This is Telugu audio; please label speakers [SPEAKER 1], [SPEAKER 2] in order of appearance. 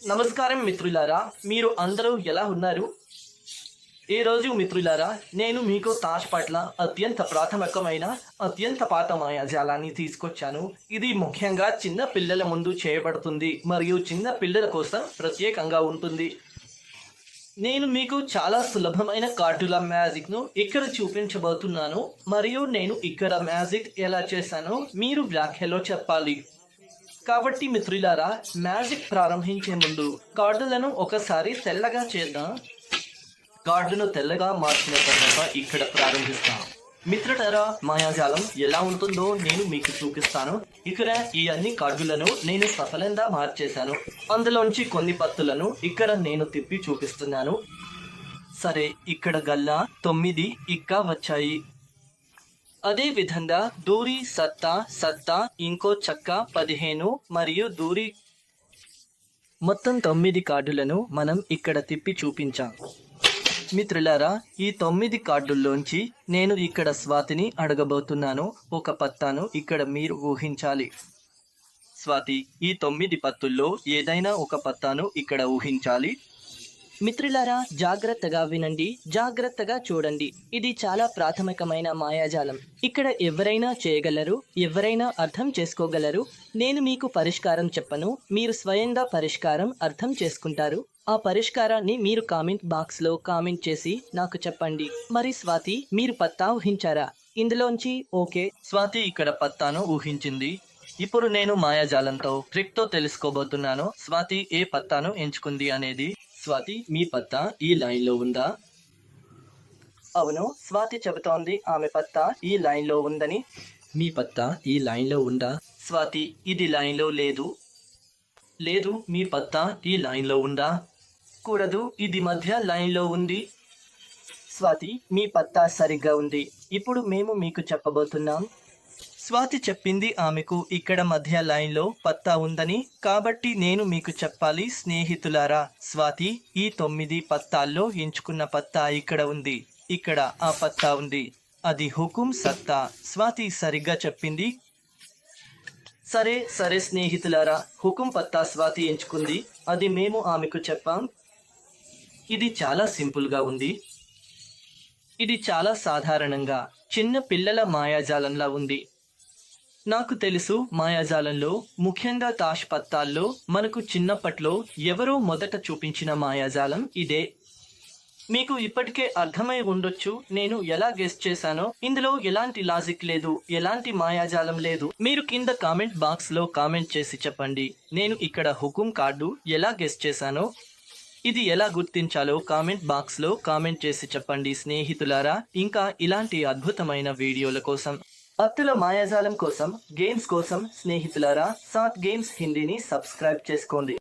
[SPEAKER 1] నమస్కారం మిత్రులారా, మీరు అందరూ ఎలా ఉన్నారు? ఈరోజు మిత్రులారా, నేను మీకు తాజ్ పట్ల అత్యంత ప్రాథమికమైన అత్యంత పాత మాయాజాలాన్ని తీసుకొచ్చాను. ఇది ముఖ్యంగా చిన్న పిల్లల ముందు చేయబడుతుంది మరియు చిన్న పిల్లల కోసం ప్రత్యేకంగా ఉంటుంది. నేను మీకు చాలా సులభమైన కార్డుల మ్యాజిక్ను ఇక్కడ చూపించబోతున్నాను మరియు నేను ఇక్కడ మ్యాజిక్ ఎలా చేశానో మీరు వ్యాఖ్యలో చెప్పాలి. కాబట్టి మిత్రులారా, మ్యాజిక్ ప్రారంభించే ముందు కార్డులను ఒకసారి తెల్లగా చేద్దాం. కార్డును తెల్లగా మార్చిన తర్వాత ఇక్కడ ప్రారంభిస్తాం. మిత్రులారా, మాయాజాలం ఎలా ఉంటుందో నేను మీకు చూపిస్తాను. ఇక్కడ ఈ అన్ని కార్డులను నేను సఫలంగా మార్చేశాను. అందులోంచి కొన్ని పత్తులను ఇక్కడ నేను తిప్పి చూపిస్తున్నాను. సరే, ఇక్కడ గల్లా 9 ఇంకా వచ్చాయి. అదే విధంగా దూరి సత్తా ఇంకో చక్క 15 మరియు దూరి మొత్తం 9 కార్డులను మనం ఇక్కడ తిప్పి చూపించాం. మిత్రులారా, ఈ 9 కార్డుల్లోంచి నేను ఇక్కడ స్వాతిని అడగబోతున్నాను. ఒక పత్తాను ఇక్కడ మీరు ఊహించాలి. స్వాతి, ఈ 9 పత్తుల్లో ఏదైనా ఒక పత్తాను ఇక్కడ ఊహించాలి. మిత్రులారా, జాగ్రత్తగా వినండి, జాగ్రత్తగా చూడండి. ఇది చాలా ప్రాథమికమైన మాయాజాలం. ఇక్కడ ఎవరైనా చేయగలరు, ఎవరైనా అర్థం చేసుకోగలరు. నేను మీకు పరిష్కారం చెప్పను, మీరు స్వయంగా పరిష్కారం అర్థం చేసుకుంటారు. ఆ పరిష్కారాన్ని మీరు కామెంట్ బాక్స్లో కామెంట్ చేసి నాకు చెప్పండి. మరి స్వాతి, మీరు పత్తా ఊహించారా? ఇందులోంచి ఓకే, స్వాతి ఇక్కడ పత్తాను ఊహించింది. ఇప్పుడు నేను మాయాజాలంతో ట్రిక్తో తెలుసుకోబోతున్నాను స్వాతి ఏ పత్తాను ఎంచుకుంది అనేది. స్వాతి, మీ పత్తా ఈ లైన్లో ఉందా? అవును, స్వాతి చెబుతోంది ఆమె పత్తా ఈ లైన్లో ఉందని. మీ పత్తా ఈ లైన్లో ఉందా? స్వాతి, ఇది లైన్లో లేదు. లేదు, మీ పత్తా ఈ లైన్లో ఉందా? కూడదు, ఇది మధ్య లైన్లో ఉంది. స్వాతి, మీ పత్తా సరిగ్గా ఉంది. ఇప్పుడు మేము మీకు చెప్పబోతున్నాం. స్వాతి చెప్పింది ఆమెకు ఇక్కడ మధ్య లైన్లో పత్తా ఉందని. కాబట్టి నేను మీకు చెప్పాలి స్నేహితులారా. స్వాతి ఈ 9 పత్తాల్లో ఎంచుకున్న పత్తా ఇక్కడ ఉంది. ఇక్కడ ఆ పత్తా ఉంది. అది హుకుం సత్తా. స్వాతి సరిగ్గా చెప్పింది. సరే సరే స్నేహితులారా, హుకుం పత్తా స్వాతి ఎంచుకుంది. అది మేము ఆమెకు చెప్పాం. ఇది చాలా సింపుల్గా ఉంది. ఇది చాలా సాధారణంగా చిన్న పిల్లల మాయాజాలంలా ఉంది. నాకు తెలుసు, మాయాజాలంలో ముఖ్యంగా తాష్ పత్తాల్లో మనకు చిన్నప్పట్లో ఎవరో మొదట చూపించిన మాయాజాలం ఇదే. మీకు ఇప్పటికే అర్థమై ఉండొచ్చు నేను ఎలా గెస్ చేశానో. ఇందులో ఎలాంటి లాజిక్ లేదు, ఎలాంటి మాయాజాలం లేదు. మీరు కింద కామెంట్ బాక్స్లో కామెంట్ చేసి చెప్పండి. నేను ఇక్కడ హుకుం కార్డు ఎలా గెస్ చేశానో, ఇది ఎలా గుర్తించాలో కామెంట్ బాక్స్లో కామెంట్ చేసి చెప్పండి స్నేహితులారా. ఇంకా ఇలాంటి అద్భుతమైన వీడియోల కోసం, అత్తుల మాయాజాలం కోసం, గేమ్స్ కోసం స్నేహితులారా, సాత్ గేమ్స్ హిందీని సబ్స్క్రైబ్ చేసుకోండి.